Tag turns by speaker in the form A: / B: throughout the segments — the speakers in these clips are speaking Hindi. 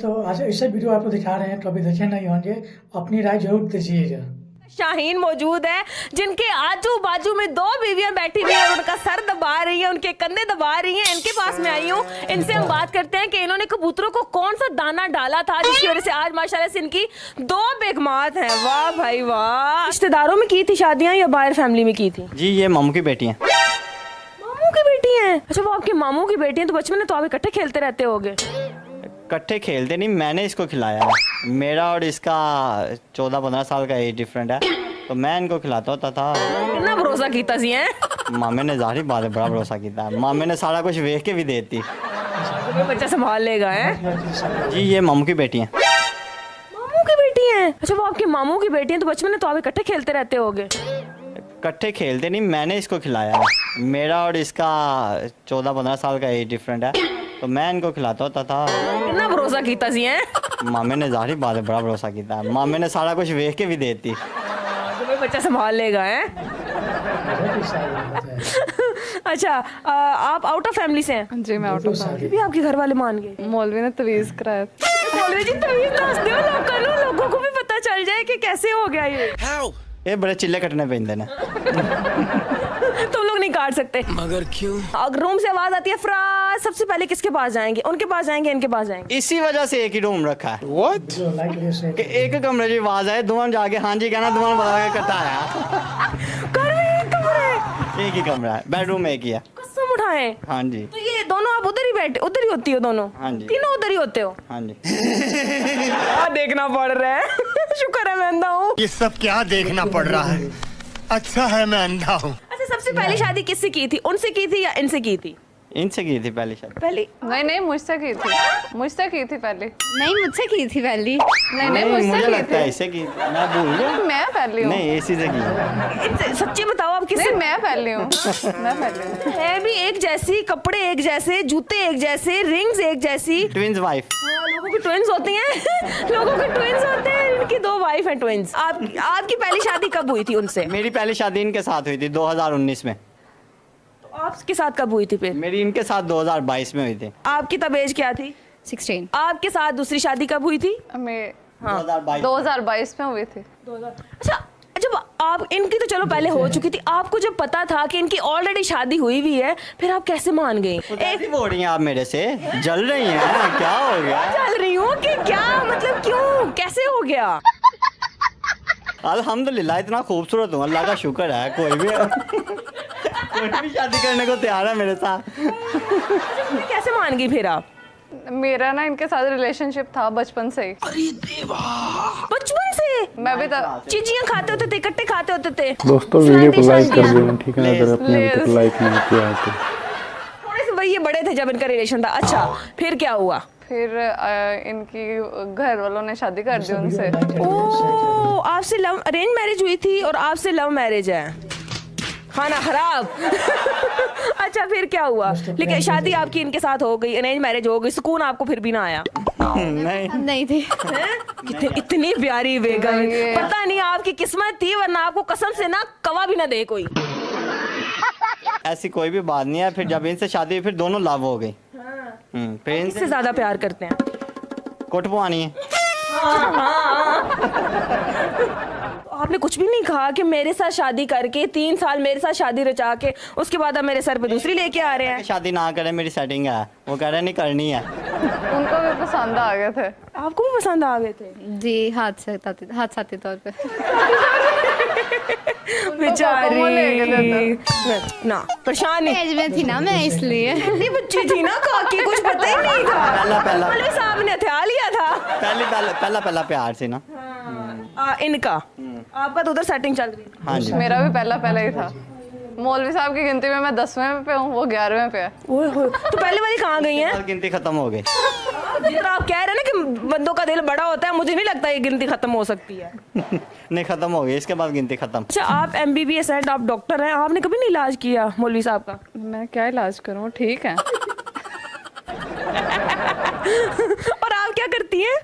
A: दोस्तों आज ऐसे वीडियो आपको दिखा रहे हैं तो अभी देखे नहीं होंगे, अपनी राय जरूर दीजिएगा।
B: शाहीन मौजूद है जिनके आजू बाजू में दो बीवियां बैठी हुई हैं, उनका सर दबा रही हैं, उनके कंधे दबा रही हैं। इनके पास में आई हूँ, इनसे हम बात करते हैं कि इन्होंने कबूतरों को कौन सा दाना डाला था जिसकी वजह से आज माशाल्लाह से इनकी दो बेगमात हैं। वाह भाई वाह। रिश्तेदारों में की थी शादियां या बाहर फैमिली में की थी?
C: जी ये मामू की बेटी हैं।
B: मामू की बेटी हैं? अच्छा वो आपके मामू की बेटी हैं, तो बचपन में तो आप इकट्ठे खेलते रहते होगे।
C: इकट्ठे खेलते नहीं, मैंने इसको खिलाया है। मेरा और इसका 14-15 साल का एज डिफरेंट है, तो मैं इनको खिलाता होता था।
B: कितना भरोसा कीता सी हैं?
C: मामे ने जाहिर बात है बड़ा भरोसा किया। मामे ने सारा कुछ देख के भी देती।
B: बच्चा संभाल लेगा है।
C: जी ये मामू की बेटी हैं।
B: मामू की बेटी हैं? अच्छा वो आपके मामू की बेटी हैं, तो बचपन में तो आप इकट्ठे खेलते रहते होगे।
C: इकट्ठे खेलते नहीं, मैंने इसको खिलाया है। मेरा और इसका 14-15 साल का एज डिफरेंट है, तो मैं इनको खिलाता होता था।
B: कितना भरोसा कीता सी हैं?
C: मामे ने जाहिर बात है बड़ा भरोसा किया। मामे ने सारा कुछ देख के भी देती।
B: बच्चा संभाल लेगा है। अच्छा आप आउट ऑफ फैमिली से हैं?
D: जी मैं आउट ऑफ
B: फिर भी आपके घर वाले मान गए?
D: मौलवी ने तवीज़ कराया।
B: मौलवी जी तमीज दस दो, लोगों को भी पता चल जाए कि कैसे हो गया
C: ये बड़े चिल्ले कटने पे इंदे ने।
B: तुम लोग नहीं काट सकते।
E: मगर क्यों?
B: अगर रूम से आवाज आती है फराज, सबसे पहले किसके पास जाएंगे? उनके पास जाएंगे, इनके पास जाएंगे?
C: इसी वजह से एक ही रूम रखा है
E: What?
A: जो लाइक लिए से
C: कि एक कमरे की आवाज आए, दुआन जाके हाँ जी कहना, दुआन बता के करता है।
B: घर में एक कमरे?
C: एक ही कमरा है, बेडरूम एक ही है।
B: कसम उठाए?
C: हाँ जी
B: तो ये दोनों आप उधर ही बैठे, उधर ही होती हो दोनों?
C: हाँ जी।
B: तीनों उधर ही होते हो?
C: हाँ जी।
B: देखना पड़ रहा है। शुक्र है मैं अंधा हूँ।
E: ये सब क्या देखना पड़ रहा है? अच्छा है मैं अंधा हूँ।
B: अच्छा सबसे पहली शादी किससे की थी? उनसे की थी या इनसे की थी?
C: इनसे की थी पहली शादी।
B: पहली
D: नहीं मुझसे की थी, मुझसे की थी पहले।
F: नहीं मुझसे की थी पहली।
D: नहीं
C: मुझे
D: मुझसे की
C: लगता है
D: थी।
C: इससे की। मैं भूल गया।
D: मैं पहली हूँ।
C: नहीं इसी से की।
B: इनसे सच्ची बताओ आप किससे?
D: नहीं मैं पहली हूँ। मैं पहली हूँ।
B: है भी एक जैसी, कपड़े एक जैसे, जूते एक जैसे, रिंग्स एक जैसी।
C: Twins wife.
B: लोगों की ट्विंस होती हैं। लोगों के ट्विंस होते हैं, इनकी दो वाइफ हैं ट्विंस। आपकी पहली शादी कब हुई थी उनसे?
C: मेरी पहली शादी इनके साथ हुई थी 2019 में।
B: आपके साथ कब हुई थी फिर?
C: मेरी इनके साथ 2022 में हुई थी।
B: आपकी तब एज क्या थी?
F: 16।
B: आपके साथ दूसरी शादी कब हुई थी?
D: मैं
C: 2022
D: 2022 में हुई थी।
B: अच्छा जब आप इनकी तो चलो पहले हो चुकी थी, आपको जब पता था कि इनकी ऑलरेडी शादी हुई हुई है, फिर आप कैसे मान गई?
C: कैसी बोल रही हैं आप मेरे से? जल रही हैं क्या हो गया?
B: चल रही हूँ कि क्या मतलब क्यों कैसे हो गया?
C: अल्हम्दुलिल्लाह इतना खूबसूरत हूँ, अल्लाह का शुक्र है। कोई भी शादी करने को तैयार है मेरे साथ।
B: कैसे मान गई फिर आप?
D: मेरा ना इनके साथ रिलेशनशिप था बचपन से ही।
B: बचपन से?
D: मैं भी
B: चीजियाँ खाते होते थे, इकट्ठे खाते होते थे?
G: दोस्तों वीडियो को लाइक कर देना, ठीक है? अगर अपने अभी तक लाइक नहीं किया है तो।
B: थोड़े से भाई ये बड़े थे जब इनका रिलेशन था। अच्छा फिर क्या हुआ?
D: फिर इनकी घर वालों ने शादी कर दी उनसे।
B: ओ आपसे लव अरेंज मैरिज हुई थी और आपसे लव मैरिज है? खाना खराब। अच्छा फिर क्या हुआ? लेकिन शादी आपकी इनके साथ हो गई, अरेंज मैरिज हो गई, सुकून आपको फिर भी ना आया?
C: नहीं
F: नहीं थी।
B: कितनी इतनी प्यारी बेगम, पता नहीं आपकी किस्मत थी, वरना आपको कसम से ना कवा भी ना दे कोई।
C: ऐसी कोई भी बात नहीं है। फिर जब इनसे शादी हुई फिर दोनों लव हो गई। फिर
B: किससे
C: इनसे
B: ज्यादा प्यार करते हैं?
C: कोट पवानी है।
B: आपने कुछ भी नहीं कहा कि मेरे साथ शादी करके 3 साल मेरे साथ शादी रचा के उसके बाद आप मेरे सर पे दूसरी लेके आ रहे हैं?
C: शादी ना करे, मेरी सेटिंग है। वो कह रहे नहीं करनी है।
D: उनको भी पसंद आ गए थे।
B: आपको भी पसंद आ गए थे?
F: जी हादसाती तौर पे।
B: बेचारी ना परेशान नहीं।
F: एज में थी ना मैं, इसलिए।
B: इतनी बच्ची थी ना काकी, कुछ पता ही नहीं था।
C: पहला
B: मौलवी साहब ने हथिया लिया था।
C: पहला प्यार से ना।
B: इनका आपका तो उधर सेटिंग चल रही है।
C: हाँ जी
D: मेरा भी पहला ही था। मौलवी साहब की गिनती में मैं 10वें पे हूँ, वो 11वें पे है।
B: ओए होए, तो पहले वाली कहाँ गई हैं?
C: गिनती खत्म हो गई।
B: जितना आप कह रहे हैं ना कि बंदों का दिल बड़ा होता है, मुझे नहीं लगता ये गिनती खत्म हो सकती है।
C: नहीं खत्म हो गई, इसके बाद गिनती खत्म।
B: अच्छा आप MBBS हैं, आप डॉक्टर हैं, आपने कभी नहीं इलाज किया मौलवी साहब का?
D: मैं क्या इलाज करूँ, ठीक है।
B: और आप क्या करती हैं?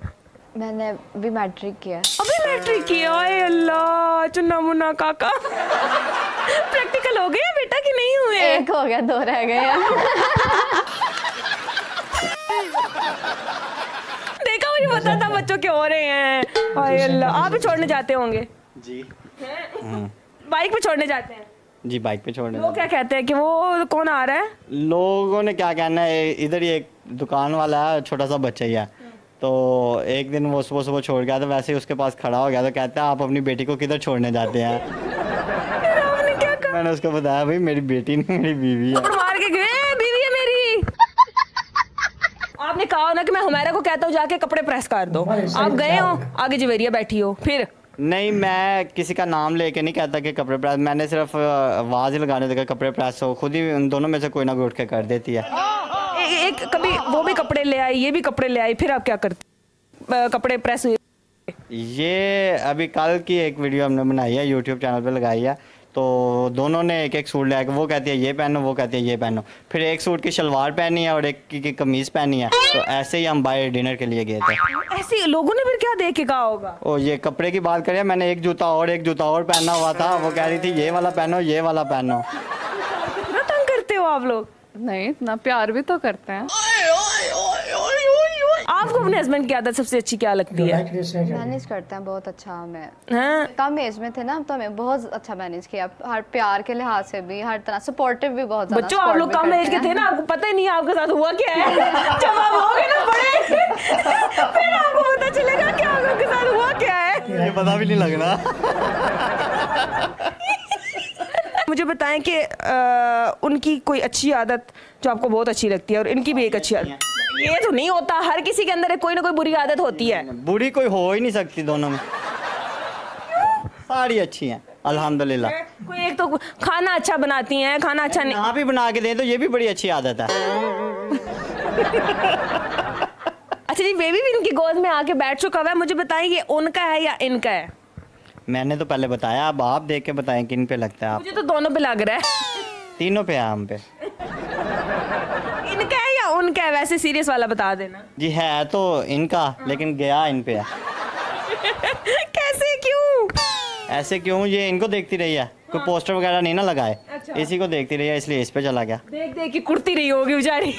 F: मैंने भी मैट्रिक किया।
B: अभी मैट्रिक किया? ओए अल्लाह, चुन्ना मुन्ना काका। प्रैक्टिकल हो गए बेटा कि नहीं हुए?
D: एक हो गया, 2 रह गए हैं।
B: देखा वो पता था बच्चों के हो रहे हैं। हाय अल्लाह, आप भी छोड़ने जाते होंगे?
C: जी
B: बाइक पे छोड़ने जाते हैं?
C: जी बाइक पे छोड़ने
B: लोग क्या कहते हैं कि वो कौन आ रहा है?
C: लोगों ने क्या कहना है, इधर ही एक दुकान वाला है, छोटा सा बच्चा ही है, तो एक दिन वो सुबह सुबह छोड़ गया, तो वैसे ही उसके पास खड़ा हो गया, तो कहता है आप अपनी बेटी को किधर छोड़ने जाते हैं?
B: आपने क्या कहा?
C: मैंने उसको बताया भाई मेरी बेटी नहीं मेरी बीवी है।
B: और मार के गए, बीवी है मेरी। आपने कहा ना कि मैं हुमैरा को कहता हूँ जाके कपड़े प्रेस कर दो, आप गए हो, आगे जवेरिया बैठी हो, फिर
C: नहीं, मैं किसी का नाम लेके नहीं कहता कि कपड़े प्रेस, मैंने सिर्फ आवाज़ ही लगाने देगा कपड़े प्रेस हो, खुद ही उन दोनों में से कोई ना कोई उठ के कर देती है।
B: एक कभी वो भी कपड़े ले आई, ये भी कपड़े ले आई, फिर आप क्या करते? कपड़े प्रेस हुए?
C: ये अभी कल की एक वीडियो हमने बनाई है, यूट्यूब चैनल पे लगाई है, तो दोनों ने एक एक सूट लिया, वो कहती है ये पहनो, वो कहती है ये पहनो, फिर एक सूट की शलवार पहनी है और एक की कमीज़ पहनी है, तो ऐसे ही हम बाहर डिनर के लिए गए थे।
B: ऐसे लोगों ने फिर क्या देख के कहा होगा?
C: ओ ये कपड़े की बात करें, मैंने एक जूता और पहना हुआ था, वो कह रही थी ये वाला पहनो, ये वाला पहनो।
B: कितना तंग करते हो आप लोग?
D: नहीं, इतना प्यार भी तो करते हैं।
B: आपको अपने हस्बैंड की आदत सबसे अच्छी क्या लगती है?
F: मैनेज करते हैं बहुत अच्छा हमें।
B: हाँ?
F: कम एज में थे ना, तो हमें बहुत अच्छा मैनेज किया, हर प्यार के लिहाज से भी, हर तरह सपोर्टिव भी बहुत ज्यादा।
B: बच्चों आप लोग कम एज के थे ना, आपको पता ही नहीं आपके साथ हुआ क्या है। जब आप होगे ना बड़े, फिर आपको पता चलेगा कि आपके साथ हुआ क्या है।
C: ये पता भी नहीं लगना।
B: मुझे बताएं कि उनकी कोई अच्छी आदत जो आपको बहुत अच्छी लगती है, और इनकी भी एक अच्छी आदत। ये तो नहीं होता, हर किसी के अंदर कोई ना कोई बुरी आदत होती है।
C: बुरी कोई हो ही नहीं सकती, दोनों में सारी अच्छी हैं अल्हम्दुलिल्लाह।
B: कोई एक तो खाना अच्छा बनाती हैं, खाना अच्छा नहीं।
C: आप ही बना के दें तो ये भी बड़ी अच्छी आदत है।
B: अच्छा जी, बेबी भी इनकी गोद में आके बैठ चुका हुआ है, मुझे बताएं ये उनका है या इनका है?
C: मैंने तो पहले बताया, अब आप देख के बताएं किन पे लगता है। आप
B: मुझे तो दोनों पे लग रहा है।
C: तीनों पे है, हम पे।
B: इनका है या उनका है? वैसे सीरियस वाला बता देना।
C: जी है तो इनका, लेकिन गया इन पे है।
B: कैसे, क्यों?
C: ऐसे क्यों? ये इनको देखती रही है, कोई पोस्टर वगैरह नहीं ना लगाए, इसी को देखती रही है, इसलिए इस पे चला गया।
B: देख देख के कुर्ती रही होगी बेचारी।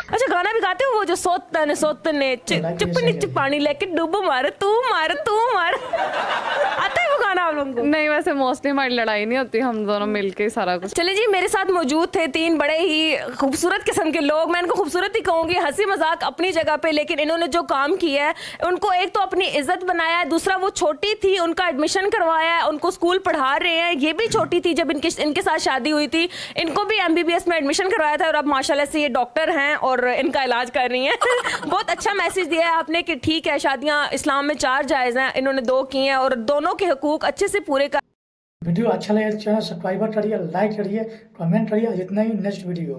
B: अच्छा, गाना भी गाते हो वो जो सोतन सोतने चिपनी चिपानी लेके डूब मार तू मार तू मार, आता है वो गाना आप लोगों को?
D: नहीं, वैसे मोस्टली हमारी लड़ाई नहीं होती, हम दोनों मिलके ही सारा कुछ।
B: चले जी, मेरे साथ मौजूद थे तीन बड़े ही खूबसूरत किस्म के लोग। मैं इनको खूबसूरत ही कहूंगी, हंसी मजाक अपनी जगह पे, लेकिन इन्होंने जो काम किया है, उनको एक तो अपनी इज्जत बनाया है, दूसरा वो छोटी थी उनका एडमिशन करवाया है, उनको स्कूल पढ़ा रहे हैं। ये भी छोटी थी जब इनके साथ शादी हुई थी, इनको भी MBBS में एडमिशन करवाया था, और अब माशाल्लाह से ये डॉक्टर हैं और इनका इलाज कर रही हैं। बहुत अच्छा मैसेज दिया है आपने कि ठीक है, शादियां इस्लाम में 4 जायज़ हैं, इन्होंने 2 की हैं, और दोनों के हुकूक अच्छे से पूरे कर।
A: वीडियो अच्छा लगे तो चैनल सब्सक्राइब करिए, लाइक करिए, कमेंट करिए। जितना ही नेक्स्ट वीडियो